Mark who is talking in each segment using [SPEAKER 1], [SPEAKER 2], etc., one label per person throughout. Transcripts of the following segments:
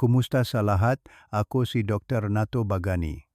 [SPEAKER 1] Kumusta sa lahat? Ako si Dr. Nato Bagani.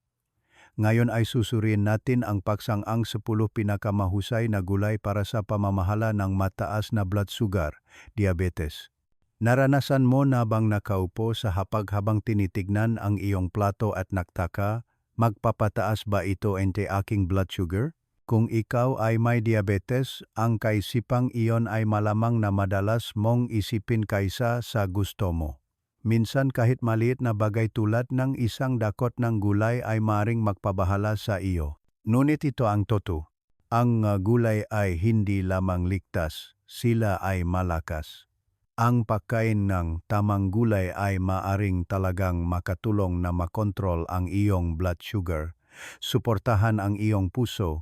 [SPEAKER 1] Ngayon ay susuriin natin ang paksang-ang 10 pinakamahusay na gulay para sa pamamahala ng mataas na blood sugar, diabetes. Naranasan mo na bang nakaupo sa hapag habang tinitignan ang iyong plato at nagtaka, magpapataas ba ito ente aking blood sugar? Kung ikaw ay may diabetes, ang kaisipang iyon ay malamang na madalas mong isipin kaysa sa gusto mo. Minsan kahit maliit na bagay tulad ng isang dakot ng gulay ay maring magpabahala sa iyo. Ngunit ito ang totoo. Ang gulay ay hindi lamang ligtas, sila ay malakas. Ang pagkain ng tamang gulay ay maaring talagang makatulong na makontrol ang iyong blood sugar, suportahan ang iyong puso,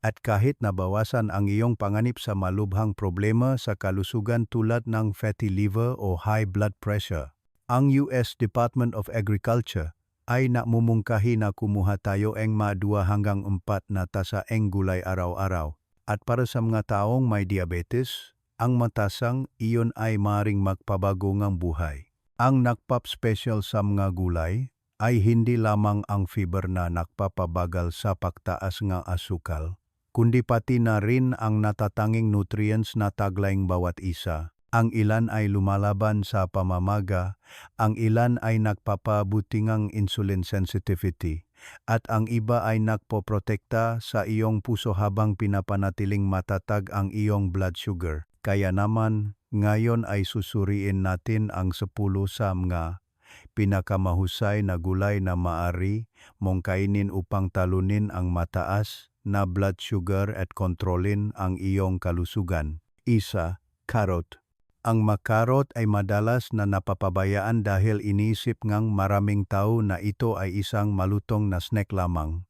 [SPEAKER 1] at kahit nabawasan ang iyong panganib sa malubhang problema sa kalusugan tulad ng fatty liver o high blood pressure. Ang US Department of Agriculture ay namumungkahi na kumuha tayo ng 2 hanggang 4 na tasa ng gulay araw-araw. At para sa mga taong may diabetes, ang matasang iyon ay maring magpabago ng buhay. Ang nagpap-special sa mga gulay ay hindi lamang ang fiber na nagpapabagal sa pagtaas ng asukal, kundi pati na rin ang natatanging nutrients na taglayng bawat isa. Ang ilan ay lumalaban sa pamamaga, ang ilan ay nagpapabuti ng insulin sensitivity, at ang iba ay nagpoprotekta sa iyong puso habang pinapanatiling matatag ang iyong blood sugar. Kaya naman, ngayon ay susuriin natin ang 10 sa mga pinakamahusay na gulay na maaari mong kainin upang talunin ang mataas na blood sugar at kontrolin ang iyong kalusugan. 1. Carrot. Ang makarot ay madalas na napapabayaan dahil iniisip ngang maraming tao na ito ay isang malutong na snack lamang.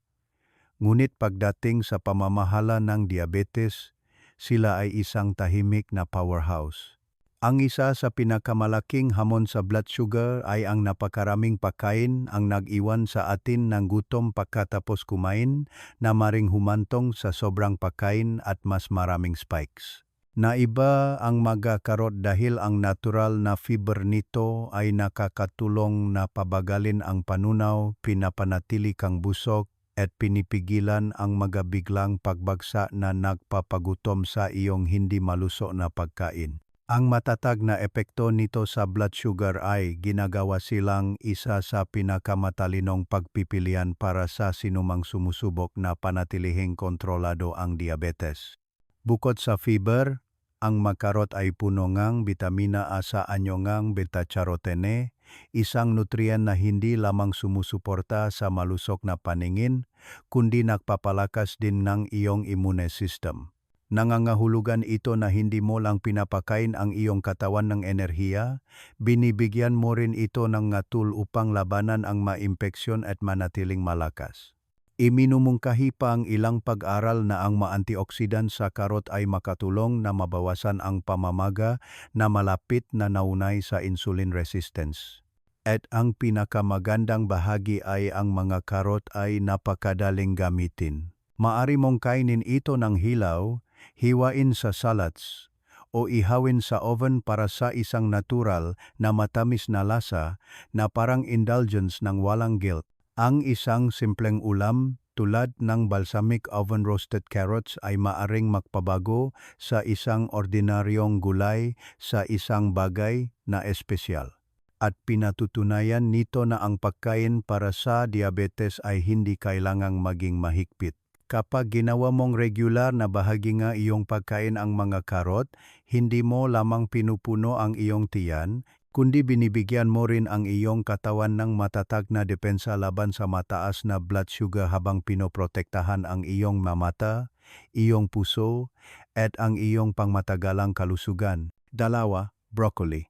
[SPEAKER 1] Ngunit pagdating sa pamamahala ng diabetes, sila ay isang tahimik na powerhouse. Ang isa sa pinakamalaking hamon sa blood sugar ay ang napakaraming pagkain ang nag-iwan sa atin ng gutom pagkatapos kumain na maring humantong sa sobrang pagkain at mas maraming spikes. Naiba ang karot dahil ang natural na fiber nito ay nakakatulong na pabagalin ang panunaw, pinapanatili kang busog, at pinipigilan ang biglang pagbagsak na nagpapagutom sa iyong hindi maluso na pagkain. Ang matatag na epekto nito sa blood sugar ay ginagawa silang isa sa pinakamatalinong pagpipilian para sa sinumang sumusubok na panatilihing kontrolado ang diabetes. Bukod sa fiber, ang makarot ay puno ng bitamina A sa anyo ng beta-carotene, isang nutrient na hindi lamang sumusuporta sa malusog na paningin, kundi nagpapalakas din ng iyong immune system. Nangangahulugan ito na hindi mo lang pinapakain ang iyong katawan ng enerhiya, binibigyan mo rin ito ng tool upang labanan ang maimpeksyon at manatiling malakas. Iminumungkahi pa ang ilang pag-aral na ang ma-antioxidant sa karot ay makatulong na mabawasan ang pamamaga na malapit na naunay sa insulin resistance. At ang pinakamagandang bahagi ay ang mga karot ay napakadaling gamitin. Maari mong kainin ito ng hilaw, hiwain sa salads, o ihawin sa oven para sa isang natural na matamis na lasa na parang indulgence ng walang guilt. Ang isang simpleng ulam tulad ng balsamic oven-roasted carrots ay maaring magpabago sa isang ordinaryong gulay sa isang bagay na espesyal. At pinatutunayan nito na ang pagkain para sa diabetes ay hindi kailangang maging mahigpit. Kapag ginawa mong regular na bahagi ng iyong pagkain ang mga karot, hindi mo lamang pinupuno ang iyong tiyan, kundi binibigyan mo rin ang iyong katawan ng matatag na depensa laban sa mataas na blood sugar habang pinoprotektahan ang iyong mata, iyong puso, at ang iyong pangmatagalang kalusugan. 2. Broccoli.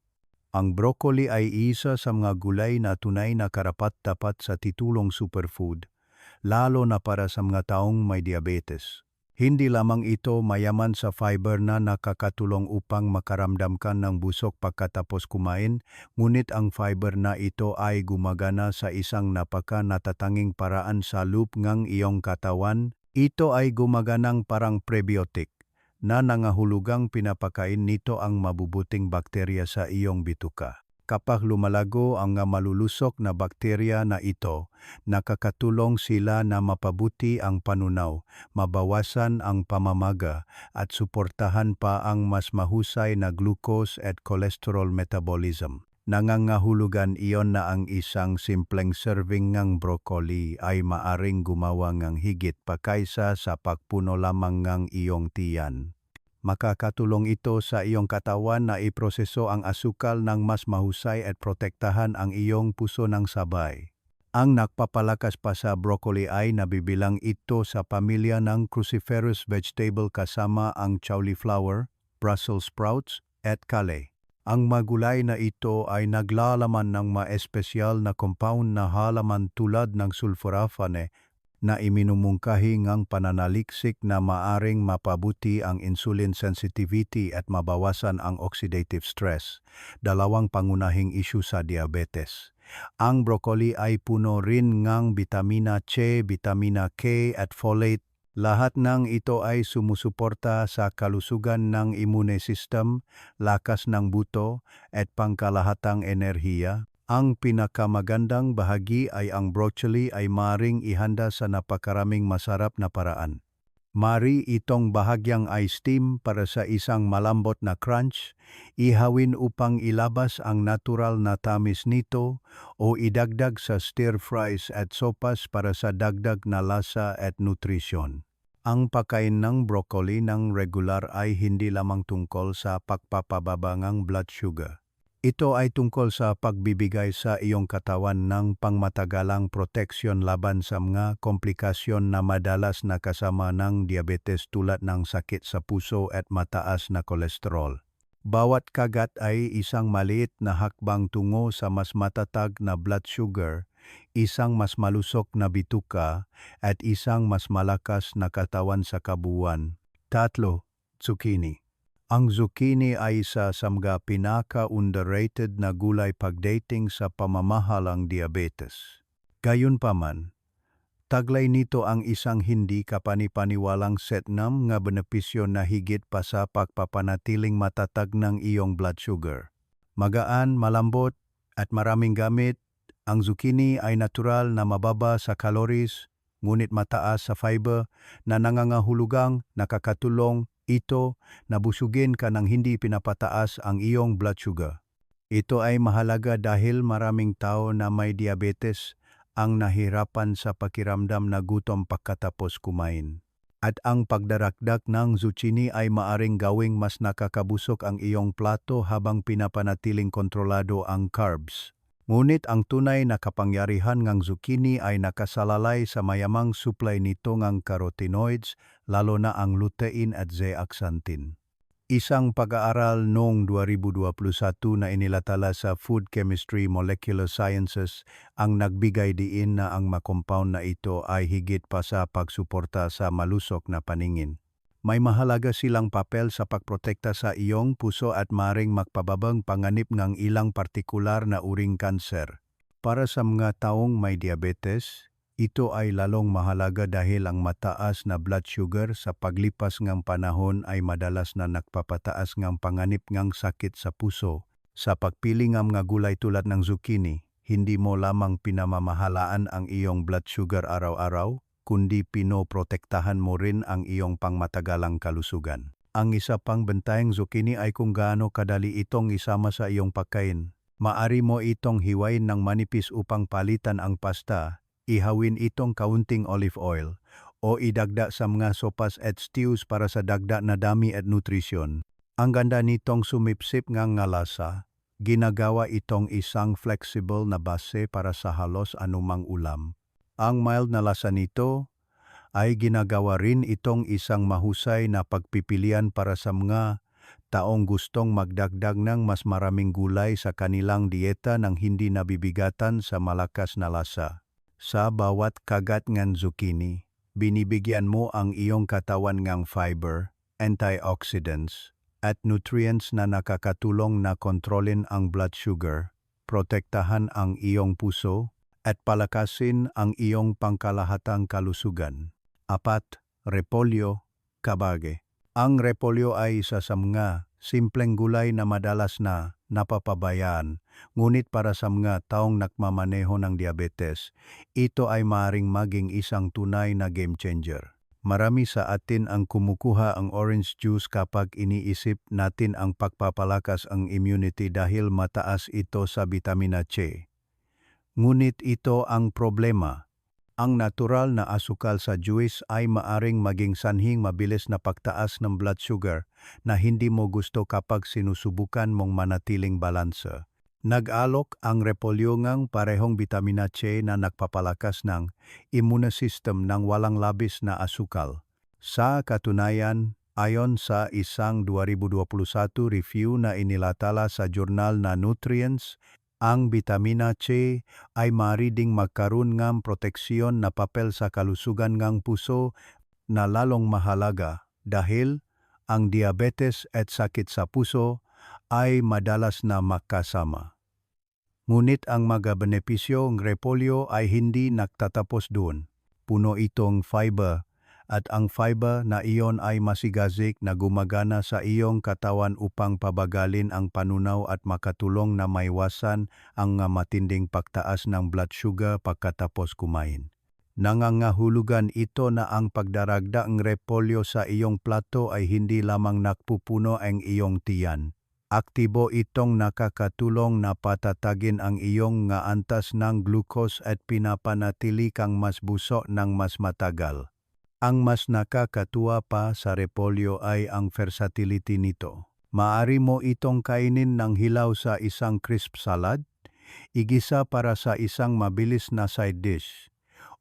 [SPEAKER 1] Ang broccoli ay isa sa mga gulay na tunay na karapat-dapat sa titulong superfood, lalo na para sa mga taong may diabetes. Hindi lamang ito mayaman sa fiber na nakakatulong upang makaramdam ka ng busog pagkatapos kumain, ngunit ang fiber na ito ay gumagana sa isang napaka-natatanging paraan sa loop ng iyong katawan. Ito ay gumaganang parang prebiotic na nangahulugang pinapakain nito ang mabubuting bakterya sa iyong bituka. Kapag lumalago ang nga malulusok na bakterya na ito, nakakatulong sila na mapabuti ang panunaw, mabawasan ang pamamaga, at suportahan pa ang mas mahusay na glucose at cholesterol metabolism. Nangangahulugan iyon na ang isang simpleng serving ng broccoli ay maaring gumawa ng higit pa kaysa sa pagpuno lamang ng iyong tiyan. Makakatulong ito sa iyong katawan na iproseso ang asukal ng mas mahusay at protektahan ang iyong puso ng sabay. Ang nagpapalakas pa sa broccoli ay nabibilang ito sa pamilya ng cruciferous vegetable kasama ang cauliflower, Brussels sprouts, at kale. Ang magulay na ito ay naglalaman ng ma-espesyal na compound na halaman tulad ng sulforaphane na iminumungkahi ngang pananaliksik na maaring mapabuti ang insulin sensitivity at mabawasan ang oxidative stress, dalawang pangunahing isyu sa diabetes. Ang broccoli ay puno rin ngang bitamina C, bitamina K at folate. Lahat ng ito ay sumusuporta sa kalusugan ng immune system, lakas ng buto, at pangkalahatang enerhiya. Ang pinakamagandang bahagi ay ang broccoli ay maring ihanda sa napakaraming masarap na paraan. Mari itong bahagyang i-steam para sa isang malambot na crunch, ihawin upang ilabas ang natural na tamis nito, o idagdag sa stir-fries at sopas para sa dagdag na lasa at nutrisyon. Ang pagkain ng broccoli ng regular ay hindi lamang tungkol sa pagpapababa ng blood sugar. Ito ay tungkol sa pagbibigay sa iyong katawan ng pangmatagalang proteksyon laban sa mga komplikasyon na madalas na kasama ng diabetes tulad ng sakit sa puso at mataas na kolesterol. Bawat kagat ay isang maliit na hakbang tungo sa mas matatag na blood sugar, isang mas malusok na bituka, at isang mas malakas na katawan sa kabuuan. 3. Zucchini. Ang zucchini ay isa sa mga pinaka-underrated na gulay pagdating sa pamamahalang diabetes. Gayunpaman, taglay nito ang isang hindi kapanipaniwalang set ng nga benepisyo na higit pa sa pagpapanatiling matatag ng iyong blood sugar. Magaan, malambot, at maraming gamit, ang zucchini ay natural na mababa sa calories, ngunit mataas sa fiber na nangangahulugang nakakatulong ito na busugin ka ng hindi pinapataas ang iyong blood sugar. Ito ay mahalaga dahil maraming tao na may diabetes ang nahirapan sa pakiramdam na gutom pagkatapos kumain. At ang pagdarakdak ng zucchini ay maaring gawing mas nakakabusog ang iyong plato habang pinapanatiling kontrolado ang carbs. Ngunit ang tunay na kapangyarihan ng zucchini ay nakasalalay sa mayamang supply nito ng carotenoids, lalo na ang lutein at zeaxanthin. Isang pag-aaral noong 2021 na inilathala sa Food Chemistry Molecular Sciences ang nagbigay diin na ang mga-compound na ito ay higit pa sa pagsuporta sa malusok na paningin. May mahalaga silang papel sa pagprotekta sa iyong puso at maring magpababang panganib ng ilang partikular na uring kanser. Para sa mga taong may diabetes, ito ay lalong mahalaga dahil ang mataas na blood sugar sa paglipas ng panahon ay madalas na nagpapataas ng panganib ng sakit sa puso. Sa pagpili ng mga gulay tulad ng zucchini, hindi mo lamang pinamamahalaan ang iyong blood sugar araw-araw, kundi pinoprotektahan mo rin ang iyong pangmatagalang kalusugan. Ang isa pang bentayang zucchini ay kung gaano kadali itong isama sa iyong pagkain. Maari mo itong hiwain ng manipis upang palitan ang pasta, ihawin itong kaunting olive oil, o idagda sa mga sopas at stews para sa dagdag na dami at nutrisyon. Ang ganda nitong sumipsip ng lasa, ginagawa itong isang flexible na base para sa halos anumang ulam. Ang mild na lasa nito ay ginagawa rin itong isang mahusay na pagpipilian para sa mga taong gustong magdagdag ng mas maraming gulay sa kanilang dieta nang hindi nabibigatan sa malakas na lasa. Sa bawat kagat ng zucchini, binibigyan mo ang iyong katawan ng fiber, antioxidants, at nutrients na nakakatulong na kontrolin ang blood sugar, protektahan ang iyong puso, at palakasin ang iyong pangkalahatang kalusugan. 4. Repolyo, kabage. Ang repolyo ay isa sa mga simpleng gulay na madalas na napapabayaan. Ngunit para sa mga taong nagmamaneho ng diabetes, ito ay maaaring maging isang tunay na game changer. Marami sa atin ang kumukuha ang orange juice kapag iniisip natin ang pagpapalakas ang immunity dahil mataas ito sa vitamina C. Ngunit ito ang problema. Ang natural na asukal sa juice ay maaring maging sanhing mabilis na pagtaas ng blood sugar na hindi mo gusto kapag sinusubukan mong manatiling balanse. Nag-alok ang repolyo ngang parehong vitamina C na nagpapalakas ng immune system ng walang labis na asukal. Sa katunayan, ayon sa isang 2021 review na inilathala sa journal na Nutrients, ang vitamina C ay maaari ding magkaroon ng proteksyon na papel sa kalusugan ng puso na lalong mahalaga dahil ang diabetes at sakit sa puso ay madalas na magkasama. Ngunit ang mga benepisyo ng repolyo ay hindi nagtatapos doon. Puno itong fiber at ang fiber na iyon ay masigasig na gumagana sa iyong katawan upang pabagalin ang panunaw at makatulong na maiwasan ang matinding pagtaas ng blood sugar pagkatapos kumain. Nangangahulugan ito na ang pagdaragda ng repolyo sa iyong plato ay hindi lamang nakpupuno ang iyong tiyan. Aktibo itong nakakatulong na patatagin ang iyong antas ng glucose at pinapanatili kang mas buso ng mas matagal. Ang mas nakakatuwa pa sa repolyo ay ang versatility nito. Maaari mo itong kainin ng hilaw sa isang crisp salad, igisa para sa isang mabilis na side dish,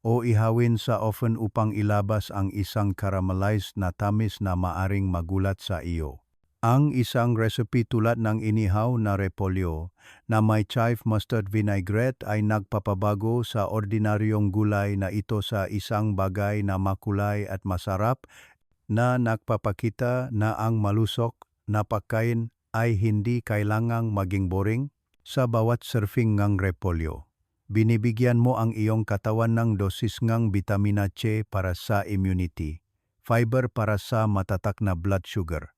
[SPEAKER 1] o ihawin sa oven upang ilabas ang isang caramelized na tamis na maaring magulat sa iyo. Ang isang recipe tulad ng inihaw na repolyo na may chive mustard vinaigrette ay nagpapabago sa ordinaryong gulay na ito sa isang bagay na makulay at masarap na nagpapakita na ang malusog na pagkain ay hindi kailangang maging boring. Sa bawat serving ng repolyo, binibigyan mo ang iyong katawan ng dosis ng vitamina C para sa immunity, fiber para sa matatak na blood sugar,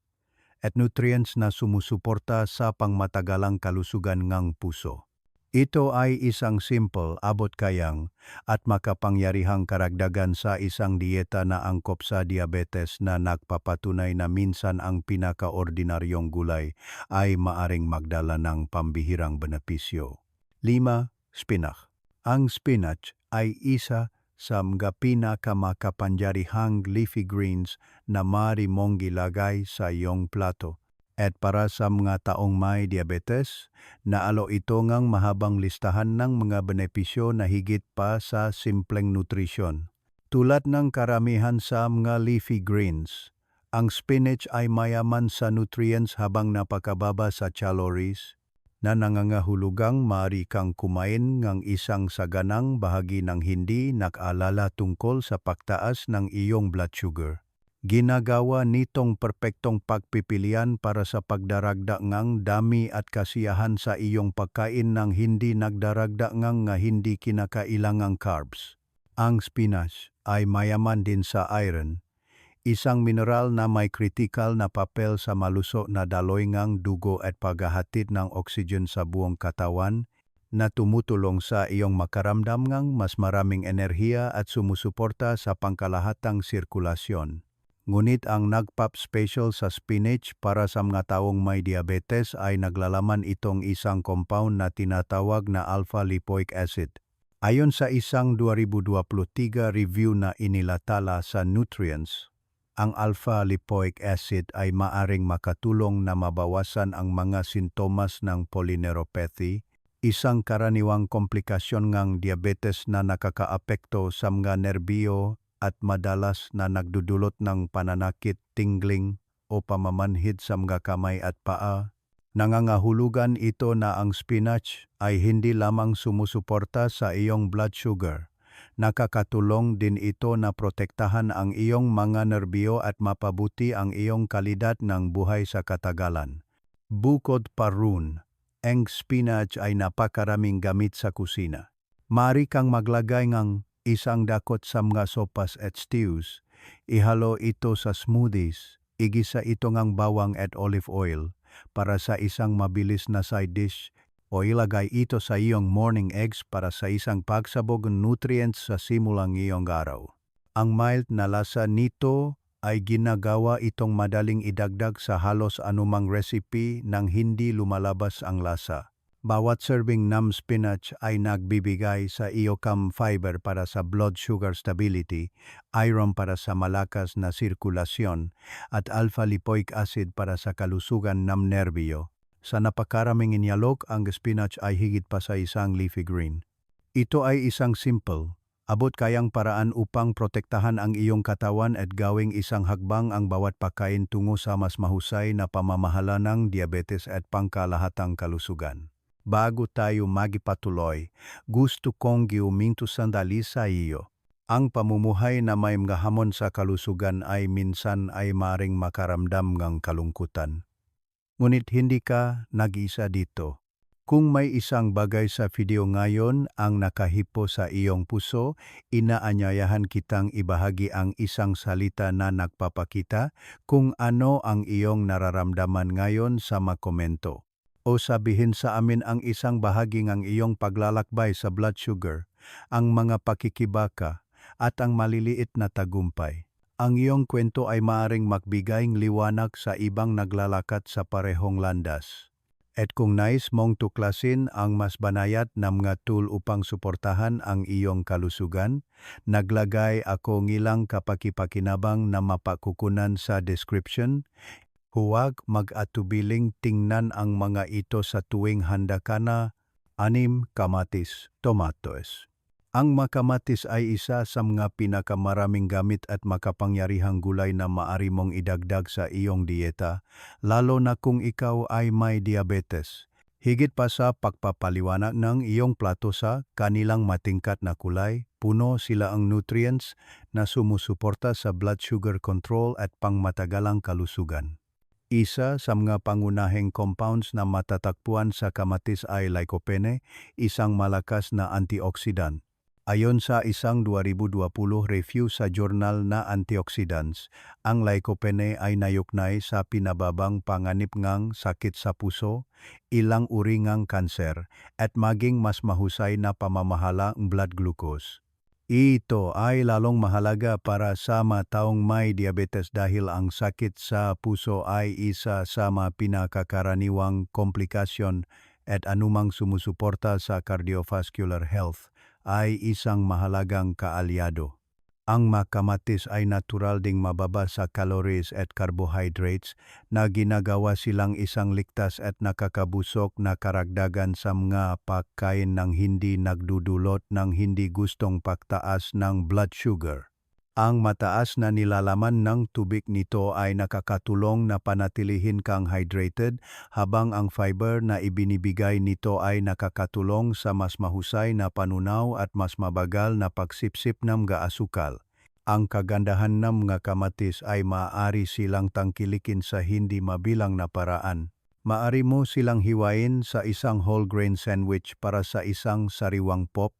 [SPEAKER 1] at nutrients na sumusuporta sa pangmatagalang kalusugan ng puso. Ito ay isang simple, abot-kayang at makapangyarihang karagdagan sa isang dieta na angkop sa diabetes na nagpapatunay na minsan ang pinakaordinaryong gulay ay maaring magdala ng pambihirang benepisyo. 5. Spinach. Ang spinach ay isa sa mga pinakamakapangyarihang leafy greens na maaari mong gilagay sa iyong plato. At para sa mga taong may diabetes, naalo ito ngang mahabang listahan ng mga benepisyo na higit pa sa simpleng nutrisyon. Tulad ng karamihan sa mga leafy greens, ang spinach ay mayaman sa nutrients habang napakababa sa calories, na nangangahulugang maaari kang kumain ng isang saganang bahagi ng hindi nag-alala tungkol sa pagtaas ng iyong blood sugar. Ginagawa nitong perpektong pagpipilian para sa pagdaragda ng dami at kasiyahan sa iyong pagkain ng hindi nagdaragda ng hindi kinakailangang carbs. Ang spinach ay mayaman din sa iron, isang mineral na may kritikal na papel sa malusog na daloy ng dugo at paghahatid ng oxygen sa buong katawan na tumutulong sa iyong makaramdam ng mas maraming enerhiya at sumusuporta sa pangkalahatang sirkulasyon. Ngunit ang nagpap special sa spinach para sa mga taong may diabetes ay naglalaman itong isang compound na tinatawag na alpha-lipoic acid. Ayon sa isang 2023 review na inilathala sa Nutrients, ang alpha-lipoic acid ay maaring makatulong na mabawasan ang mga sintomas ng polyneuropathy, isang karaniwang komplikasyon ng diabetes na nakakaapekto sa mga nerbiyo at madalas na nagdudulot ng pananakit, tingling o pamamanhid sa mga kamay at paa. Nangangahulugan ito na ang spinach ay hindi lamang sumusuporta sa iyong blood sugar. Nakakatulong din ito na protektahan ang iyong mga nerbiyo at mapabuti ang iyong kalidad ng buhay sa katagalan. Bukod pa roon, ang spinach ay napakaraming gamit sa kusina. Maaari kang maglagay ng isang dakot sa mga sopas at stews, ihalo ito sa smoothies, igisa ito ng bawang at olive oil, para sa isang mabilis na side dish o ilagay ito sa iyong morning eggs para sa isang pagsabog ng nutrients sa simulang iyong araw. Ang mild na lasa nito ay ginagawa itong madaling idagdag sa halos anumang recipe nang hindi lumalabas ang lasa. Bawat serving ng spinach ay nagbibigay sa iyo fiber para sa blood sugar stability, iron para sa malakas na sirkulasyon, at alpha-lipoic acid para sa kalusugan ng nerbiyo. Sa napakaraming inyalok, ang spinach ay higit pa sa isang leafy green. Ito ay isang simple, abot kayang paraan upang protektahan ang iyong katawan at gawing isang hakbang ang bawat pagkain tungo sa mas mahusay na pamamahala ng diabetes at pangkalahatang kalusugan. Bago tayo magipatuloy, gusto kong giuminto sandali sa iyo. Ang pamumuhay na may mga hamon sa kalusugan ay minsan ay maring makaramdam ng kalungkutan. Ngunit hindi ka nag-isa dito. Kung may isang bagay sa video ngayon ang nakahipo sa iyong puso, inaanyayahan kitang ibahagi ang isang salita na nagpapakita kung ano ang iyong nararamdaman ngayon sa makomento. O sabihin sa amin ang isang bahagi ng iyong paglalakbay sa blood sugar, ang mga pakikibaka, at ang maliliit na tagumpay. Ang iyong kwento ay maaring magbigay ng liwanag sa ibang naglalakad sa parehong landas. At kung nais mong tuklasin ang mas banayad na mga tool upang suportahan ang iyong kalusugan, naglagay ako ng ilang kapakipakinabang na mapakukunan sa description. Huwag mag-atubiling tingnan ang mga ito sa tuwing handa ka na. 6. Kamatis, tomatoes. Ang makamatis ay isa sa mga pinakamaraming gamit at makapangyarihang gulay na maaari mong idagdag sa iyong dieta, lalo na kung ikaw ay may diabetes. Higit pa sa pagpapaliwanag ng iyong plato sa kanilang matingkat na kulay, puno sila ang nutrients na sumusuporta sa blood sugar control at pangmatagalang kalusugan. Isa sa mga pangunahing compounds na matatagpuan sa kamatis ay lycopene, isang malakas na antioxidant. Ayon sa isang 2020 review sa journal na Antioxidants, ang lycopene ay nayuknay sa pinababang panganib ngang sakit sa puso, ilang uri ngang kanser, at maging mas mahusay na pamamahala ng blood glucose. Ito ay lalong mahalaga para sa mga taong may diabetes dahil ang sakit sa puso ay isa sa mga pinakakaraniwang komplikasyon at anumang sumusuporta sa cardiovascular health ay isang mahalagang kaalyado. Ang makamatis ay natural ding mababa sa calories at carbohydrates na ginagawa silang isang ligtas at nakakabusog na karagdagan sa mga pagkain ng hindi nagdudulot ng hindi gustong pagtaas ng blood sugar. Ang mataas na nilalaman ng tubig nito ay nakakatulong na panatilihin kang hydrated habang ang fiber na ibinibigay nito ay nakakatulong sa mas mahusay na panunaw at mas mabagal na pagsipsip ng asukal. Ang kagandahan ng mga kamatis ay maaari silang tangkilikin sa hindi mabilang na paraan. Maaari mo silang hiwain sa isang whole grain sandwich para sa isang sariwang pop,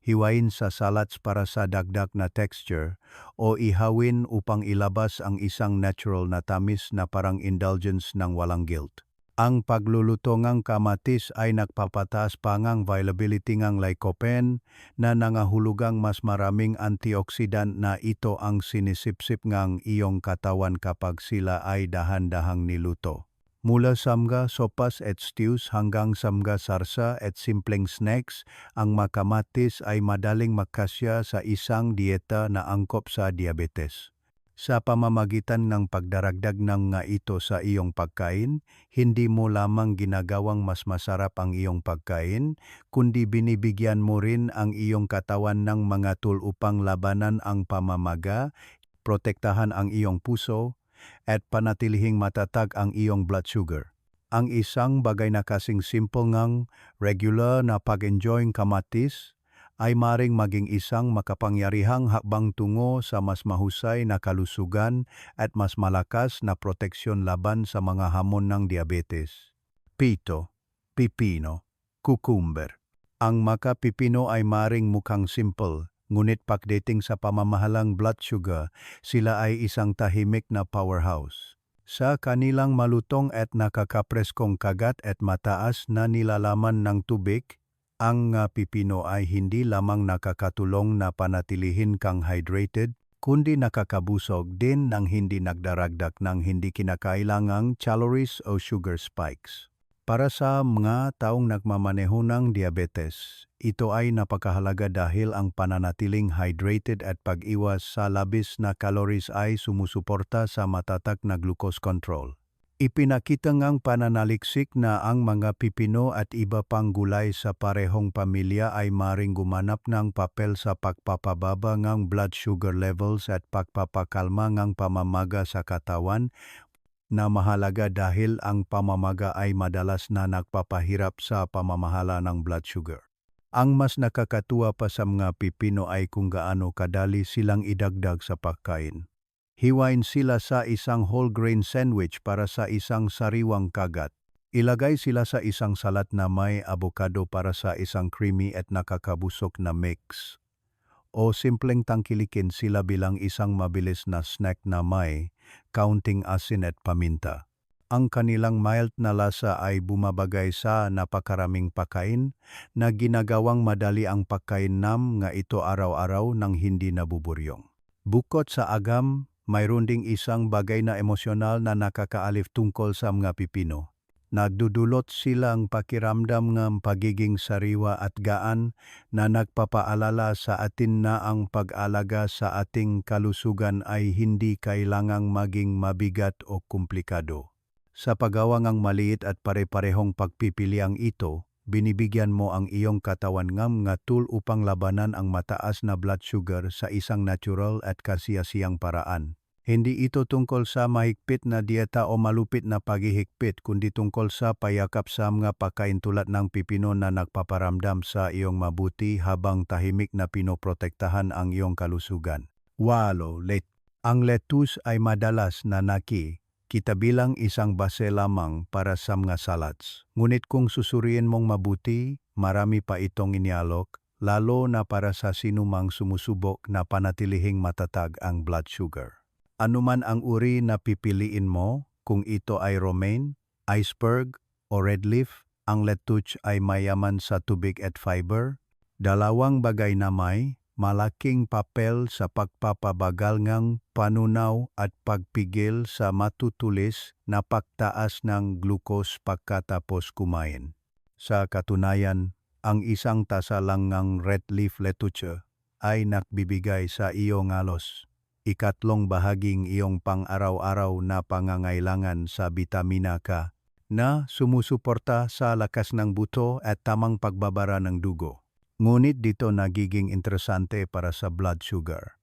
[SPEAKER 1] hiwain sa salads para sa dagdag na texture, o ihawin upang ilabas ang isang natural na tamis na parang indulgence ng walang guilt. Ang pagluluto ng kamatis ay nagpapataas pa ng viability ng lycopene na nangahulugang mas maraming antioxidant na ito ang sinisipsip ng iyong katawan kapag sila ay dahan-dahang niluto. Mula sa mga sopas at stews hanggang sa mga sarsa at simpleng snacks, ang makamatis ay madaling magkasya sa isang dieta na angkop sa diabetes. Sa pamamagitan ng pagdaragdag ng nga ito sa iyong pagkain, hindi mo lamang ginagawang mas masarap ang iyong pagkain, kundi binibigyan mo rin ang iyong katawan ng mga tool upang labanan ang pamamaga, protektahan ang iyong puso, at panatilihing matatag ang iyong blood sugar. Ang isang bagay na kasing simple ngang regular na pag-enjoy kamatis ay maring maging isang makapangyarihang hakbang tungo sa mas mahusay na kalusugan at mas malakas na proteksyon laban sa mga hamon ng diabetes. 7. Pipino, cucumber. Ang makapipino ay maring mukhang simple, ngunit pagdating sa pamamahalang blood sugar, sila ay isang tahimik na powerhouse. Sa kanilang malutong at nakakapreskong kagat at mataas na nilalaman ng tubig, ang pipino ay hindi lamang nakakatulong na panatilihin kang hydrated, kundi nakakabusog din ng hindi nagdaragdak ng hindi kinakailangang calories o sugar spikes. Para sa mga taong nagmamaneho ng diabetes, ito ay napakahalaga dahil ang pananatiling hydrated at pag-iwas sa labis na calories ay sumusuporta sa matatak na glucose control. Ipinakita ngang pananaliksik na ang mga pipino at iba pang gulay sa parehong pamilya ay maring gumanap ng papel sa pagpapababa ng blood sugar levels at pagpapakalma ng pamamaga sa katawan, na mahalaga dahil ang pamamaga ay madalas na nagpapahirap sa pamamahala ng blood sugar. Ang mas nakakatuwa pa sa mga pipino ay kung gaano kadali silang idagdag sa pagkain. Hiwain sila sa isang whole grain sandwich para sa isang sariwang kagat. Ilagay sila sa isang salat na may avocado para sa isang creamy at nakakabusog na mix. O simpleng tangkilikin sila bilang isang mabilis na snack na may kaunting asin at paminta. Ang kanilang mild na lasa ay bumabagay sa napakaraming pagkain na ginagawang madali ang pagkainam nga ito araw-araw ng hindi nabuburyong. Bukod sa agam, mayroon ding isang bagay na emosyonal na nakakaalif tungkol sa mga pipino. Nagdudulot silang pakiramdam ng pagiging sariwa at gaan na nagpapaalala sa atin na ang pag-alaga sa ating kalusugan ay hindi kailangang maging mabigat o komplikado. Sa paggawa ng maliit at pare-parehong pagpipiliang ito, binibigyan mo ang iyong katawan ng nga tool upang labanan ang mataas na blood sugar sa isang natural at kasiyasiyang paraan. Hindi ito tungkol sa mahigpit na dieta o malupit na paghihigpit, kundi tungkol sa payakap sa mga pagkain tulad ng pipino na nagpaparamdam sa iyong mabuti habang tahimik na pinoprotektahan ang iyong kalusugan. Ang lettuce ay madalas na kita bilang isang base lamang para sa mga salads. Ngunit kung susuriin mong mabuti, marami pa itong inialok, lalo na para sa sinumang sumusubok na panatilihing matatag ang blood sugar. Anuman ang uri na pipiliin mo, kung ito ay romaine, iceberg, o red leaf, ang lettuce ay mayaman sa tubig at fiber. Dalawang bagay na may malaking papel sa pagpapabagal ng panunaw at pagpigil sa matutulis na pagtaas ng glucose pagkatapos kumain. Sa katunayan, ang isang tasa lang ng red leaf lettuce ay nagbibigay sa iyo halos 1/3 bahaging iyong pang-araw-araw na pangangailangan sa bitamina K na sumusuporta sa lakas ng buto at tamang pagbabara ng dugo. Ngunit dito nagiging interesante para sa blood sugar.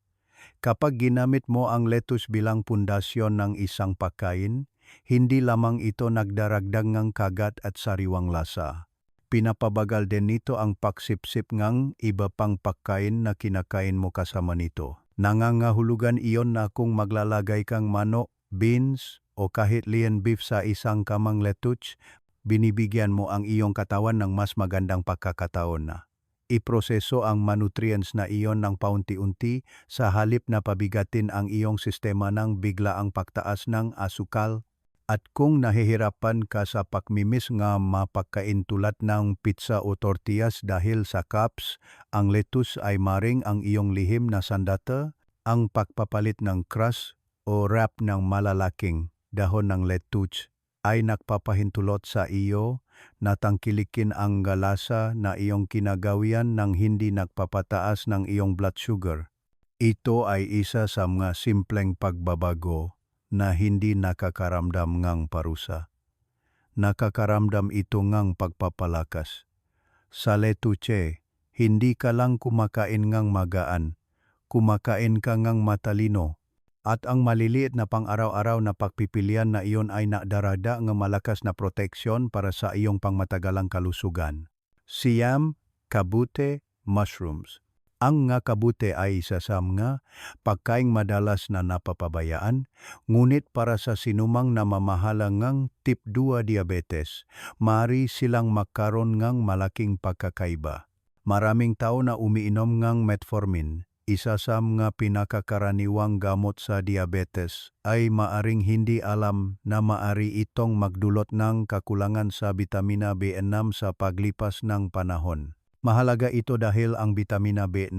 [SPEAKER 1] Kapag ginamit mo ang lettuce bilang pundasyon ng isang pagkain, hindi lamang ito nagdaragdag ng kagat at sariwang lasa. Pinapabagal din nito ang pagsipsip ng iba pang pagkain na kinakain mo kasama nito. Nangangahulugan iyon na kung maglalagay kang manok, beans, o kahit lean beef sa isang kamang lettuce, binibigyan mo ang iyong katawan ng mas magandang pagkakataon na iproseso ang manutrients na iyon ng paunti-unti sa halip na pabigatin ang iyong sistema ng biglaang pagtaas ng asukal. At kung nahihirapan ka sa pagmimis nga mapagkain tulad ng pizza o tortillas dahil sa carbs, ang lettuce ay maring ang iyong lihim na sandata. Ang pagpapalit ng crust o wrap ng malalaking dahon ng lettuce ay nagpapahintulot sa iyo na tangkilikin ang galasa na iyong kinagawian ng hindi nagpapataas ng iyong blood sugar. Ito ay isa sa mga simpleng pagbabago na hindi nakakaramdam ngang parusa. Nakakaramdam ito ngang pagpapalakas. Sa lettuce, hindi ka lang kumakain ngang magaan, kumakain ka ngang matalino, at ang maliliit na pang-araw-araw na pagpipilian na iyon ay nadarada ng malakas na proteksyon para sa iyong pangmatagalang kalusugan. Siyam, kabute, mushrooms. Ang nga kabute ay isa sa mga pagkaing madalas na napapabayaan, ngunit para sa sinumang namamahala ng type 2 diabetes, maaari silang magkaroon ng malaking pagkakaiba. Maraming tao na umiinom ng metformin, isa sa mga pinakakaraniwang gamot sa diabetes, ay maaring hindi alam na maari itong magdulot ng kakulangan sa bitamina B6 sa paglipas ng panahon. Mahalaga ito dahil ang bitamina B6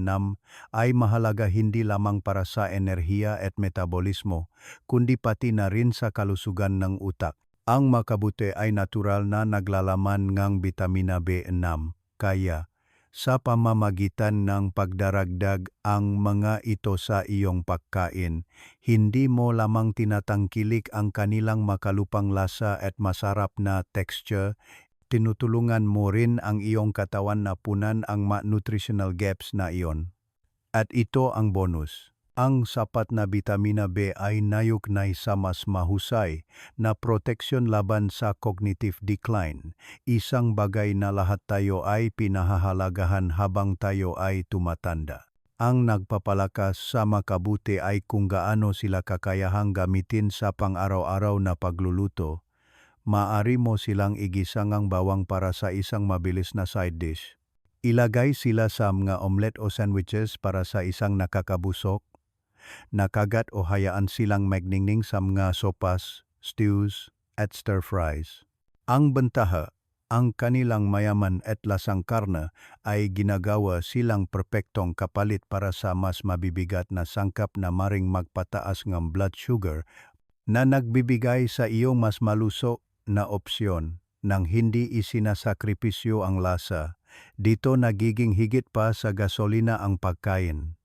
[SPEAKER 1] ay mahalaga hindi lamang para sa enerhiya at metabolismo, kundi pati na rin sa kalusugan ng utak. Ang makabuti ay natural na naglalaman ng bitamina B6, kaya sa pamamagitan ng pagdaragdag ang mga ito sa iyong pagkain, hindi mo lamang tinatangkilik ang kanilang makalupang lasa at masarap na texture, tinutulungan mo rin ang iyong katawan na punan ang nutritional gaps na iyon. At ito ang bonus. Ang sapat na bitamina B ay nayugnay sa mas mahusay na proteksyon laban sa cognitive decline, isang bagay na lahat tayo ay pinahahalagahan habang tayo ay tumatanda. Ang nagpapalakas sa makabuti ay kung gaano sila kakayahang gamitin sa pang-araw-araw na pagluluto. Maaari mo silang igisang ang bawang para sa isang mabilis na side dish. Ilagay sila sa mga omelette o sandwiches para sa isang nakakabusok. Nakagat o hayaan silang magningning sa mga sopas, stews, at stir-fries. Ang bentaha, ang kanilang mayaman at lasang karne ay ginagawa silang perpektong kapalit para sa mas mabibigat na sangkap na maring magpataas ng blood sugar na nagbibigay sa iyo mas maluso na opsyon nang hindi isinasakripisyo ang lasa. Dito nagiging higit pa sa gasolina ang pagkain.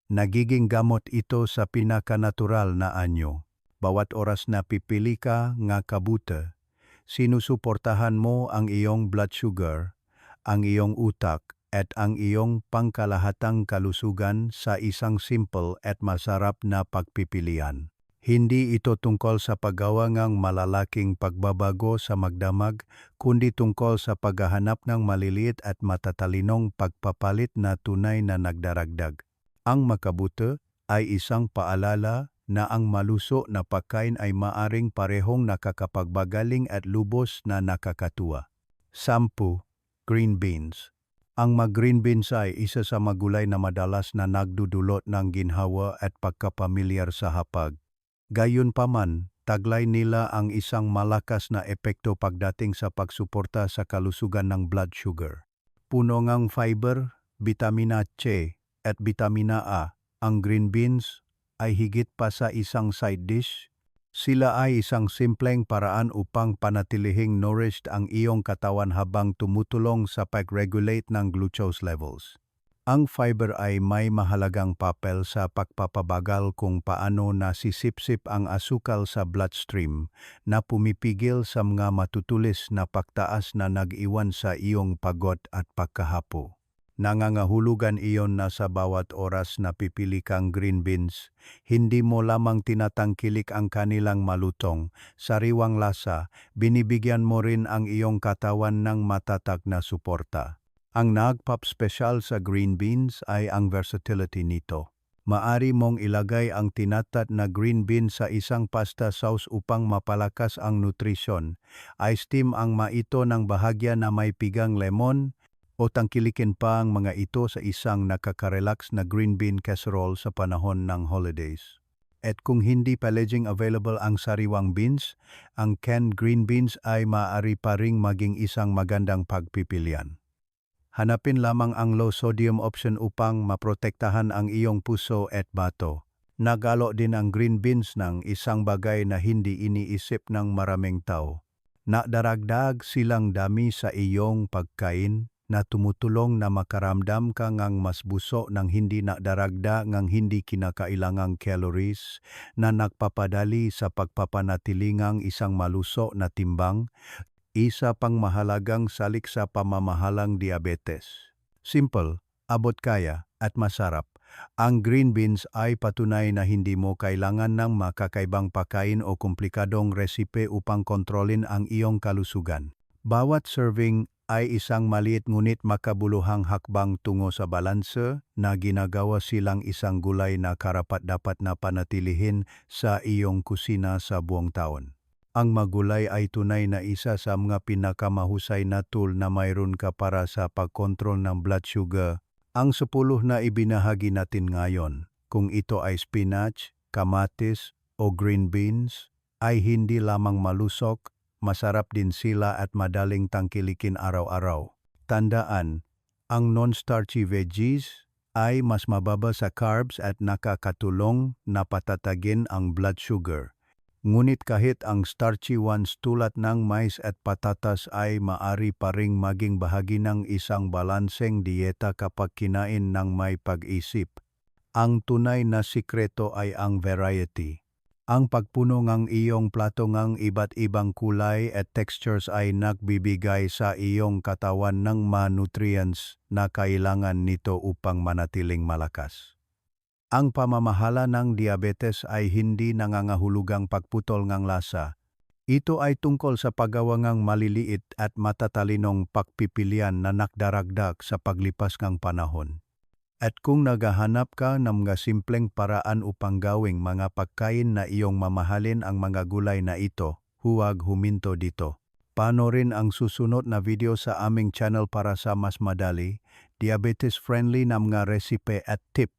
[SPEAKER 1] Nagiging gamot ito sa pinakanatural na anyo. Bawat oras na pipili ka nga kabuta, sinusuportahan mo ang iyong blood sugar, ang iyong utak, at ang iyong pangkalahatang kalusugan sa isang simple at masarap na pagpipilian. Hindi ito tungkol sa paggawa ng malalaking pagbabago sa magdamag, kundi tungkol sa paghahanap ng maliliit at matatalinong pagpapalit na tunay na nagdaragdag. Ang makabuti ay isang paalala na ang maluso na pagkain ay maaring parehong nakakapagbagaling at lubos na nakakatuwa. 10. Green beans. Ang mga green beans ay isa sa magulay na madalas na nagdudulot ng ginhawa at pagkapamilyar sa hapag. Gayunpaman, taglay nila ang isang malakas na epekto pagdating sa pagsuporta sa kalusugan ng blood sugar. Puno ng fiber, bitamina C, at bitamina A, ang green beans ay higit pa sa isang side dish. Sila ay isang simpleng paraan upang panatilihing nourished ang iyong katawan habang tumutulong sa pag-regulate ng glucose levels. Ang fiber ay may mahalagang papel sa pagpapabagal kung paano nasisipsip ang asukal sa bloodstream na pumipigil sa mga matutulis na pagtaas na nag-iwan sa iyong pagod at pagkahapo. Nangangahulugan iyon na sa bawat oras na pipili kang green beans, hindi mo lamang tinatangkilik ang kanilang malutong, sariwang lasa, binibigyan mo rin ang iyong katawan ng matatag na suporta. Ang nagpapespesyal sa green beans ay ang versatility nito. Maari mong ilagay ang tinatat na green bean sa isang pasta sauce upang mapalakas ang nutrisyon. I-steam ang maito ng bahagya na may pigang lemon, o tangkilikin pa ang mga ito sa isang nakaka-relax na green bean casserole sa panahon ng holidays. At kung hindi palaging available ang sariwang beans, ang canned green beans ay maaari pa ring maging isang magandang pagpipilian. Hanapin lamang ang low-sodium option upang maprotektahan ang iyong puso at bato. Nagalo din ang green beans ng isang bagay na hindi iniisip ng maraming tao. Nadaragdag silang dami sa iyong pagkain, na tumutulong na makaramdam ka ngang mas buso ng hindi nadaragda ngang hindi kinakailangang calories, na nagpapadali sa pagpapanatilingang isang maluso na timbang, isa pang mahalagang salik sa pamamahalang diabetes. Simple, abot kaya, at masarap. Ang green beans ay patunay na hindi mo kailangan ng makakaibang pagkain o komplikadong resipe upang kontrolin ang iyong kalusugan. Bawat serving ay isang maliit ngunit makabuluhang hakbang tungo sa balanse na ginagawa silang isang gulay na karapat-dapat na panatilihin sa iyong kusina sa buong taon. Ang magulay ay tunay na isa sa mga pinakamahusay na tool na mayroon ka para sa pagkontrol ng blood sugar Ang 10 na ibinahagi natin ngayon, kung ito ay spinach, kamatis o green beans, ay hindi lamang malusok, masarap din sila at madaling tangkilikin araw-araw. Tandaan, ang non-starchy veggies ay mas mababa sa carbs at nakakatulong na patatagin ang blood sugar. Ngunit kahit ang starchy ones tulad ng mais at patatas ay maari pa ring maging bahagi ng isang balanseng dieta kapag kinain ng may pag-isip. Ang tunay na sikreto ay ang variety. Ang pagpuno ng iyong plato ng iba't ibang kulay at textures ay nagbibigay sa iyong katawan ng mga nutrients na kailangan nito upang manatiling malakas. Ang pamamahala ng diabetes ay hindi nangangahulugang pagputol ng lasa. Ito ay tungkol sa paggawa ng maliliit at matatalinong pagpipilian na nakdaragdag sa paglipas ng panahon. At kung naghahanap ka ng mga simpleng paraan upang gawing mga pagkain na iyong mamahalin ang mga gulay na ito, huwag huminto dito. Panoorin ang susunod na video sa aming channel para sa mas madali, diabetes-friendly na mga resipe at tips.